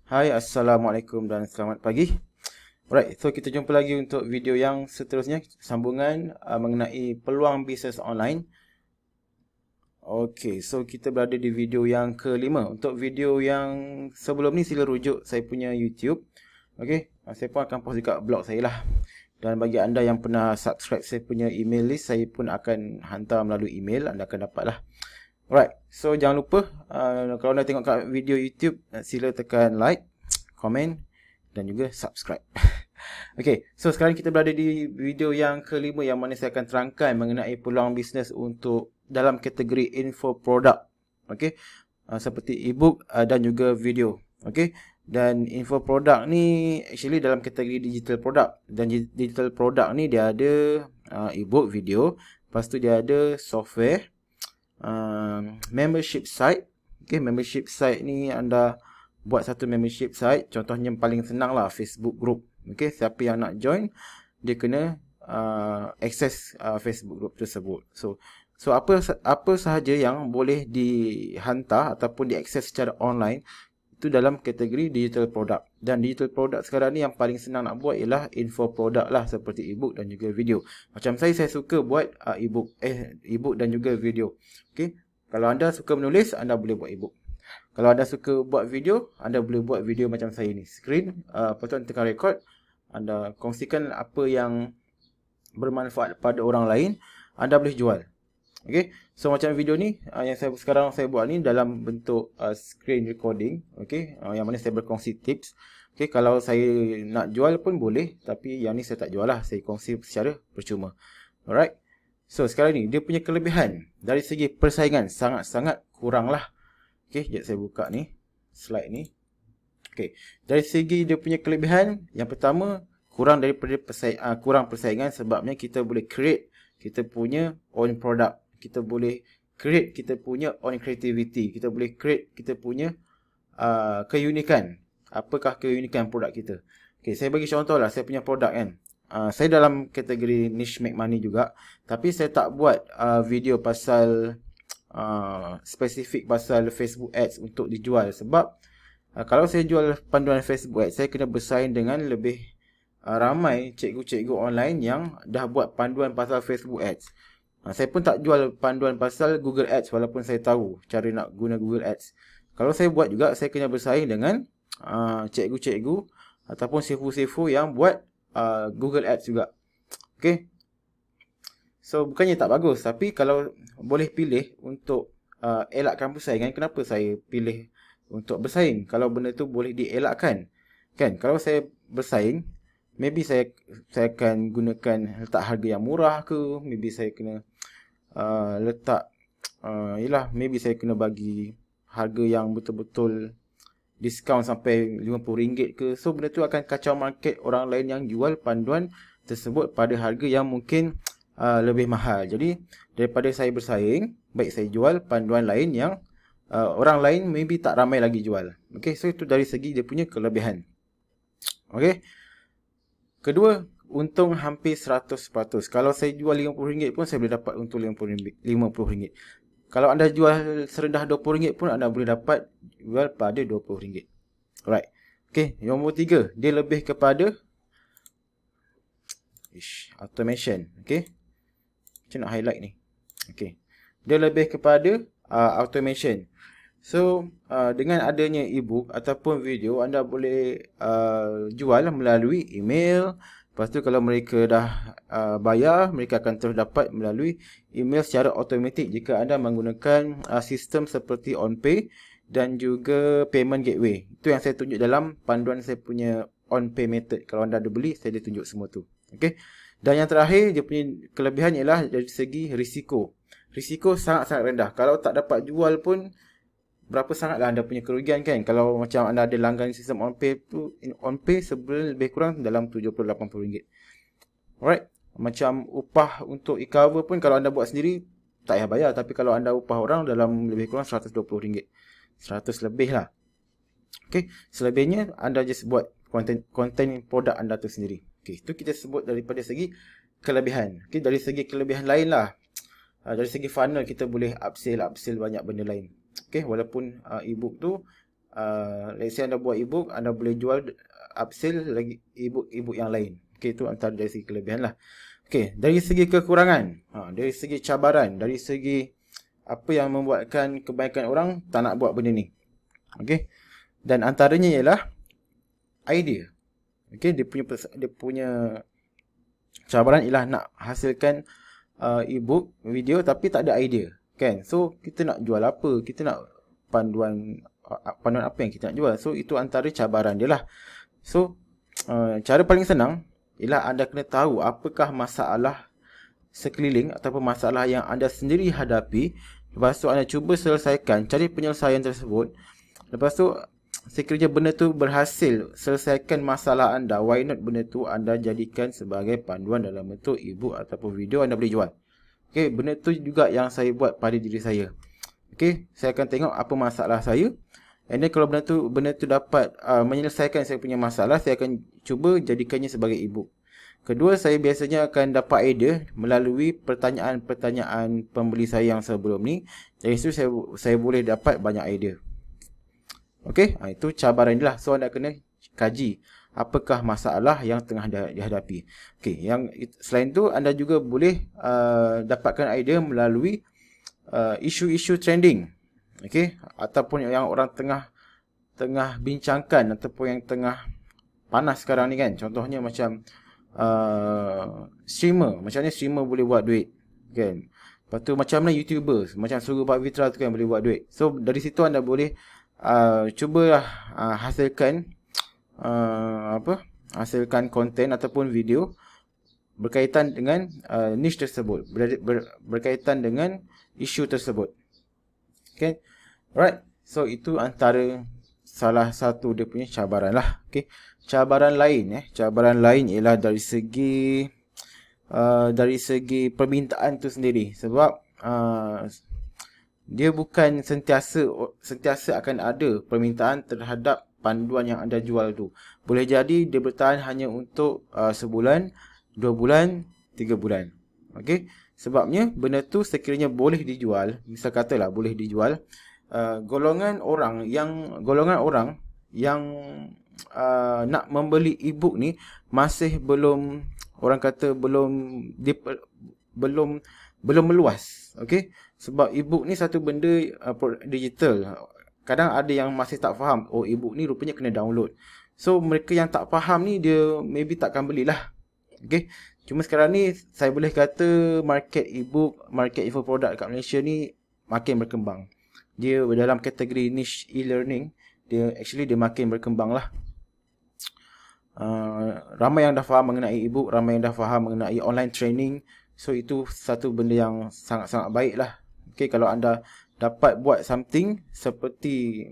Hai, Assalamualaikum dan selamat pagi. Alright, so kita jumpa lagi untuk video yang seterusnya, sambungan mengenai peluang bisnes online. Okay, so kita berada di video yang kelima. Untuk video yang sebelum ni sila rujuk saya punya YouTube. Okay, saya pun akan post dekat blog saya lah. Dan bagi anda yang pernah subscribe saya punya email list, saya pun akan hantar melalui email, anda akan dapat lah. Alright, so jangan lupa kalau anda tengok kat video YouTube, sila tekan like, komen dan juga subscribe. Okay, so sekarang kita berada di video yang kelima yang mana saya akan terangkan mengenai peluang bisnes untuk dalam kategori info produk. Okay, seperti ebook dan juga video. Okay, dan info produk ni actually dalam kategori digital produk. Dan digital produk ni dia ada ebook, video, lepas tu dia ada software, membership site. Okay, membership site ni anda buat satu membership site, contohnya paling senang lah Facebook group. Okay, siapa yang nak join, dia kena access Facebook group tersebut. So apa sahaja yang boleh dihantar ataupun diakses secara online itu dalam kategori digital product. Dan digital product sekarang ni yang paling senang nak buat ialah info product lah, seperti ebook dan juga video. Macam saya suka buat ebook dan juga video. Okay, kalau anda suka menulis, anda boleh buat ebook. Kalau anda suka buat video, anda boleh buat video macam saya ni. Screen, lepas tu anda tekan record, anda kongsikan apa yang bermanfaat pada orang lain, anda boleh jual. Okay, so macam video ni yang sekarang saya buat ni dalam bentuk screen recording. Okay, yang mana saya berkongsi tips. Okay, kalau saya nak jual pun boleh, tapi yang ni saya tak jual lah, saya kongsi secara percuma. Alright, so sekarang ni dia punya kelebihan dari segi persaingan sangat-sangat kurang lah. Okay, sekejap saya buka ni slide ni. Okay, dari segi dia punya kelebihan, yang pertama, kurang daripada kurang persaingan sebabnya kita boleh create kita punya own product. Kita boleh create kita punya own creativity. Kita boleh create kita punya keunikan. Apakah keunikan produk kita? Okay, saya bagi contoh lah, saya punya produk kan. Saya dalam kategori niche make money juga, tapi saya tak buat video pasal spesifik pasal Facebook Ads untuk dijual. Sebab kalau saya jual panduan Facebook Ads, saya kena bersaing dengan lebih ramai cikgu-cikgu online yang dah buat panduan pasal Facebook Ads. Saya pun tak jual panduan pasal Google Ads walaupun saya tahu cara nak guna Google Ads. Kalau saya buat juga, saya kena bersaing dengan cikgu-cikgu ataupun sifu-sifu yang buat Google Ads juga. Okay, so bukannya tak bagus, tapi kalau boleh pilih untuk elakkan persaingan, kenapa saya pilih untuk bersaing kalau benda tu boleh dielakkan? Kan, kalau saya bersaing, maybe saya akan gunakan letak harga yang murah ke, maybe saya kena maybe saya kena bagi harga yang betul-betul diskaun sampai RM50 ke. So benda tu akan kacau market orang lain yang jual panduan tersebut pada harga yang mungkin lebih mahal. Jadi daripada saya bersaing, baik saya jual panduan lain yang orang lain maybe tak ramai lagi jual. Okay, so itu dari segi dia punya kelebihan. Okay, kedua, untung hampir 100%. Kalau saya jual RM50 pun saya boleh dapat untung RM50. Kalau anda jual serendah RM20 pun anda boleh dapat jual pada RM20. Alright. Okay, yang nombor 3, dia lebih kepada automation. Okay, macam nak highlight ni. Okay, dia lebih kepada automation. So dengan adanya ebook ataupun video, anda boleh jual melalui email. Lepas tu kalau mereka dah bayar, mereka akan terus dapat melalui email secara automatik jika anda menggunakan sistem seperti OnPay dan juga payment gateway. Itu yang saya tunjuk dalam panduan saya punya OnPay method. Kalau anda ada beli, saya ada tunjuk semua tu. Okay. Dan yang terakhir, dia punya kelebihan ialah dari segi risiko. Risiko sangat-sangat rendah. Kalau tak dapat jual pun, berapa sangatlah anda punya kerugian kan. Kalau macam anda ada langganan sistem OnPay tu, OnPay sebulan lebih kurang dalam RM70-80. Alright, macam upah untuk e-cover pun kalau anda buat sendiri tak payah bayar, tapi kalau anda upah orang dalam lebih kurang RM120, 100 lebih lah. Okay, selebihnya anda just buat konten produk anda tu sendiri. Okay, itu kita sebut daripada segi kelebihan. Okay, dari segi kelebihan lain lah, dari segi funnel kita boleh upsell banyak benda lain. Okay, walaupun ebook tu let's say anda buat ebook, anda boleh jual upsell lagi ebook yang lain. Okey, itu antara dari segi kelebihan lah. Okey, dari segi kekurangan, dari segi cabaran, dari segi apa yang membuatkan kebanyakan orang tak nak buat benda ni. Okey. Dan antaranya ialah idea. Okey, dia punya cabaran ialah nak hasilkan ebook, video tapi tak ada idea, kan? So kita nak jual apa? Kita nak panduan apa yang kita nak jual. So itu antara cabaran dia lah. So cara paling senang ialah anda kena tahu apakah masalah sekeliling ataupun masalah yang anda sendiri hadapi. Lepas tu anda cuba selesaikan, cari penyelesaian tersebut. Lepas tu sekiranya benda tu berhasil selesaikan masalah anda, why not benda tu anda jadikan sebagai panduan dalam bentuk ebook ataupun video anda boleh jual. Okay, benda tu juga yang saya buat pada diri saya. Okay, saya akan tengok apa masalah saya. And then kalau benda tu dapat menyelesaikan saya punya masalah, saya akan cuba jadikannya sebagai ebook. Kedua, saya biasanya akan dapat idea melalui pertanyaan-pertanyaan pembeli saya yang sebelum ni. Dari situ saya boleh dapat banyak idea. Okey, itu cabaran dia lah. So anda kena kaji apakah masalah yang tengah dihadapi. Okey, yang selain tu anda juga boleh dapatkan idea melalui isu-isu trending. Okey, ataupun yang orang tengah bincangkan ataupun yang tengah panas sekarang ni kan. Contohnya macam streamer, macam mana streamer boleh buat duit, kan? Lepas tu macam mana YouTubers, macam Suruh Pak Fitra tu kan boleh buat duit. So dari situ anda boleh cubalah hasilkan hasilkan konten ataupun video berkaitan dengan niche tersebut, berkaitan dengan isu tersebut. Okay, alright. So itu antara salah satu dia punya cabaran lah. Okay, cabaran lain ialah dari segi permintaan tu sendiri. Sebab dia bukan sentiasa akan ada permintaan terhadap panduan yang anda jual tu. Boleh jadi dia bertahan hanya untuk sebulan, 2 bulan, 3 bulan. Okey, sebabnya benda tu sekiranya boleh dijual, misal katalah boleh dijual, golongan orang yang nak membeli ebook ni masih belum, orang kata belum meluas. Okey, sebab ebook ni satu benda digital. Kadang ada yang masih tak faham, oh ebook ni rupanya kena download. So mereka yang tak faham ni dia maybe takkan belilah. Okey, cuma sekarang ni saya boleh kata market ebook, market infoproduct kat Malaysia ni makin berkembang. Dia dalam kategori niche e-learning, dia makin berkembang lah. Ramai yang dah faham mengenai ebook, ramai yang dah faham mengenai online training. So itu satu benda yang sangat-sangat baik lah. Okay, kalau anda dapat buat something seperti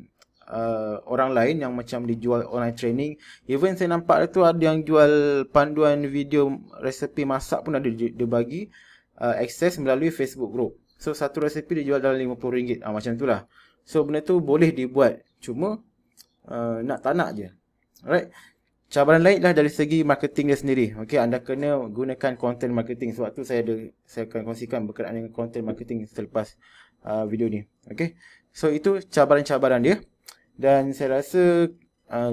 orang lain yang macam dijual online training. Even saya nampak tu ada yang jual panduan video resepi masak pun ada dia bagi akses melalui Facebook group. So satu resepi dia jual dalam RM50. Macam tu lah. So benda tu boleh dibuat, cuma tak nak je. Alright. Cabaran lain adalah dari segi marketing dia sendiri. Okey, anda kena gunakan content marketing. Sebab tu saya akan kongsikan berkenaan dengan content marketing selepas video ni. Okey. So itu cabaran-cabaran dia. Dan saya rasa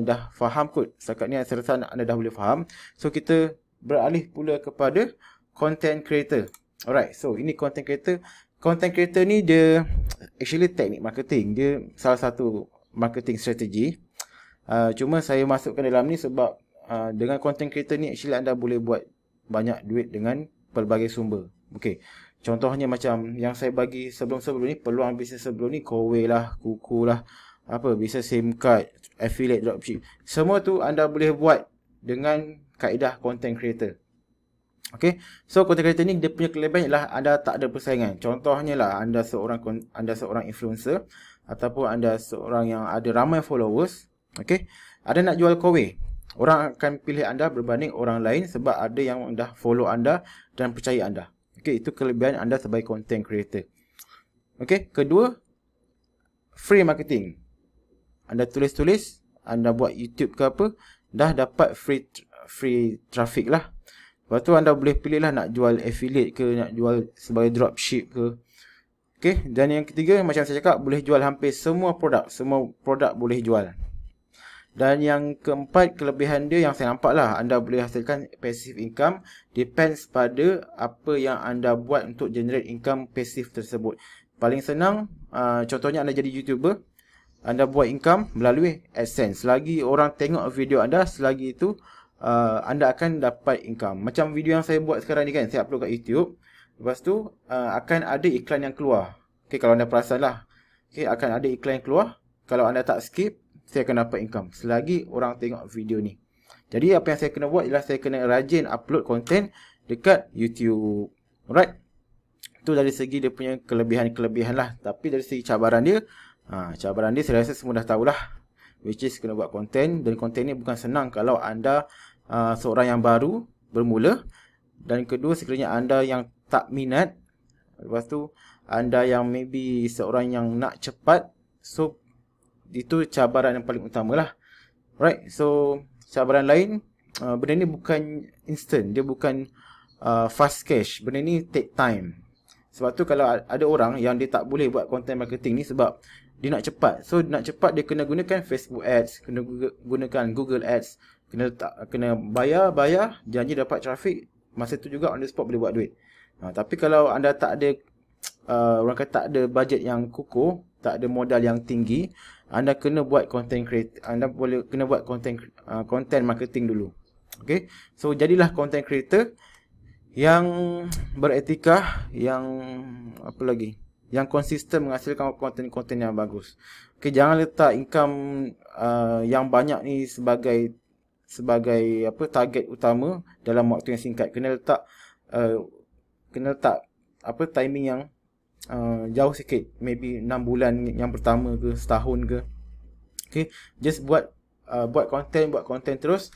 dah faham kot. Setakat ni saya rasa anda dah boleh faham. So kita beralih pula kepada content creator. Alright, so ini content creator. Content creator ni dia actually teknik marketing. Dia salah satu marketing strategi. Cuma saya masukkan dalam ni sebab dengan content creator ni actually anda boleh buat banyak duit dengan pelbagai sumber. Okey. Contohnya macam yang saya bagi sebelum-sebelum ni, peluang bisnes sebelum ni, Kowe lah, Kuku lah, bisnes SIM card, affiliate dropship. Semua tu anda boleh buat dengan kaedah content creator. Okey. So content creator ni dia punya kelebihan ialah anda tak ada persaingan. Contohnya lah anda seorang influencer ataupun anda seorang yang ada ramai followers. Okey, ada nak jual Kowe, orang akan pilih anda berbanding orang lain sebab ada yang dah follow anda dan percaya anda. Okey, itu kelebihan anda sebagai content creator. Okey, kedua, free marketing. Anda tulis-tulis, anda buat YouTube ke apa, dah dapat free traffic lah. Lepas tu anda boleh pilih lah nak jual affiliate ke, nak jual sebagai dropship ke. Okay, dan yang ketiga macam saya cakap, boleh jual hampir semua produk. Semua produk boleh jual. Dan yang keempat, kelebihan dia yang saya nampak lah, anda boleh hasilkan passive income. Depends pada apa yang anda buat untuk generate income passive tersebut. Paling senang, contohnya anda jadi YouTuber, anda buat income melalui AdSense. Selagi orang tengok video anda, selagi itu anda akan dapat income. Macam video yang saya buat sekarang ni kan, saya upload kat YouTube. Lepas tu akan ada iklan yang keluar. Okay, kalau anda perasan lah. Okay, akan ada iklan yang keluar. Kalau anda tak skip, saya akan dapat income selagi orang tengok video ni. Jadi apa yang saya kena buat ialah saya kena rajin upload konten dekat YouTube. Alright. Itu dari segi dia punya kelebihan-kelebihan lah. Tapi dari segi cabaran dia, cabaran dia saya rasa semua dah tahulah. Which is kena buat konten. Dan konten ni bukan senang kalau anda seorang yang baru, bermula. Dan kedua, sekiranya anda yang tak minat. Lepas tu, anda yang maybe seorang yang nak cepat. So, itu cabaran yang paling utama lah. Right, so cabaran lain, benda ni bukan instant. Dia bukan fast cash. Benda ni take time. Sebab tu kalau ada orang yang dia tak boleh buat content marketing ni sebab dia nak cepat. So, nak cepat dia kena gunakan Facebook Ads. Kena gunakan Google Ads. Kena bayar, janji dapat traffic. Masa tu juga on the spot boleh buat duit. Tapi kalau anda tak ada, orang kata tak ada budget yang kukuh, tak ada modal yang tinggi, anda kena buat content creator. Anda kena buat content marketing dulu. Okay, so jadilah content creator yang beretika, yang apa lagi, yang konsisten menghasilkan konten-konten yang bagus. Okay, jangan letak income yang banyak ni sebagai apa target utama dalam waktu yang singkat. Kena letak apa timing yang jauh sikit, maybe 6 bulan yang pertama ke, setahun ke. Okay, just buat konten terus,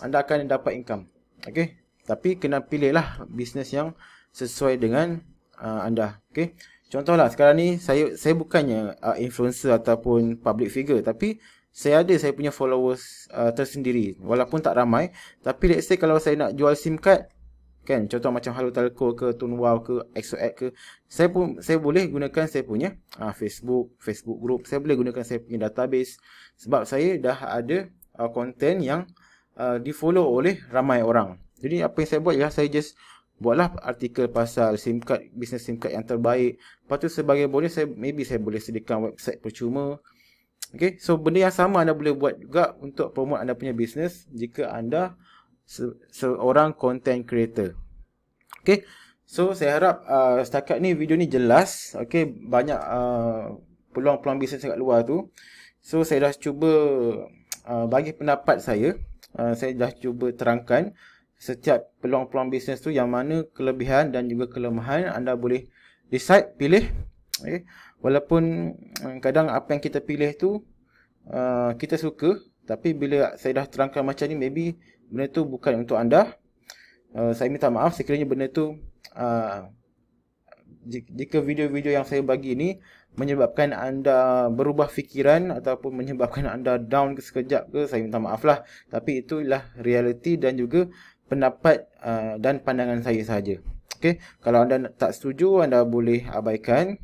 anda akan dapat income. Okay, tapi kena pilihlah bisnes yang sesuai dengan anda. Okay, contohlah sekarang ni saya bukannya influencer ataupun public figure, tapi saya punya followers tersendiri, walaupun tak ramai. Tapi let's say kalau saya nak jual SIM card kan, contoh macam Halo Telco ke, Tunwau ke, XOX ke, saya boleh gunakan saya punya Facebook group. Saya boleh gunakan saya punya database sebab saya dah ada konten yang di-follow oleh ramai orang. Jadi apa yang saya buat ialah saya just buatlah artikel pasal SIM card, bisnes SIM card yang terbaik. Lepas tu sebagai bonus, maybe saya boleh sediakan website percuma. Okay, so benda yang sama anda boleh buat juga untuk promote anda punya bisnes jika anda seorang content creator. Okay, so saya harap setakat ni video ni jelas. Okay, banyak peluang-peluang bisnes kat luar tu. So saya dah cuba bagi pendapat saya. Saya dah cuba terangkan setiap peluang-peluang bisnes tu, yang mana kelebihan dan juga kelemahan. Anda boleh decide, pilih. Okay. Walaupun kadang apa yang kita pilih tu kita suka, tapi bila saya dah terangkan macam ni, maybe benda tu bukan untuk anda. Saya minta maaf sekiranya benda tu jika video-video yang saya bagi ni menyebabkan anda berubah fikiran ataupun menyebabkan anda down sekejap ke, saya minta maaf lah. Tapi itulah realiti dan juga pendapat dan pandangan saya sahaja. Okay, kalau anda tak setuju, anda boleh abaikan.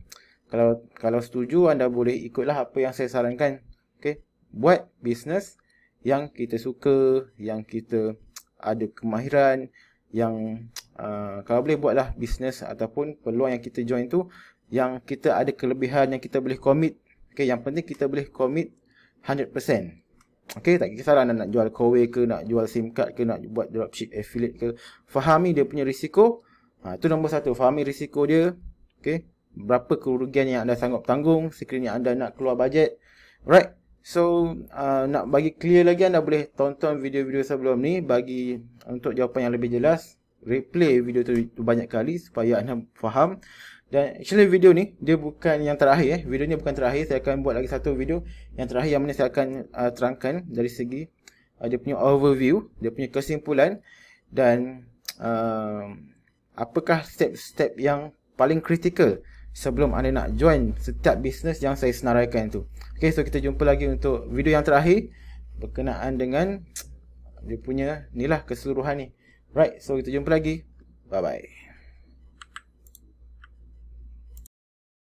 Kalau setuju, anda boleh ikutlah apa yang saya sarankan. Okay, buat bisnes yang kita suka, yang kita ada kemahiran, yang kalau boleh buatlah bisnes ataupun peluang yang kita join tu yang kita ada kelebihan, yang kita boleh commit. Okay, yang penting kita boleh commit 100%. Okay, tak kisahlah anda nak jual kowe ke, nak jual SIM card ke, nak buat dropship affiliate ke, fahami dia punya risiko. Itu nombor satu, fahami risiko dia. Okay, berapa kerugian yang anda sanggup tanggung sekiranya anda nak keluar bajet. Right, so nak bagi clear lagi, anda boleh tonton video-video sebelum ni bagi untuk jawapan yang lebih jelas. Replay video tu banyak kali supaya anda faham. Dan actually video ni dia bukan yang terakhir. Video ni bukan terakhir. Saya akan buat lagi satu video yang terakhir, yang mana saya akan terangkan dari segi dia punya overview, dia punya kesimpulan, dan apakah step-step yang paling kritikal sebelum anda nak join setiap bisnes yang saya senaraikan tu. Okay, so kita jumpa lagi untuk video yang terakhir berkenaan dengan dia punya ni lah keseluruhan ni. Right, so kita jumpa lagi. Bye bye.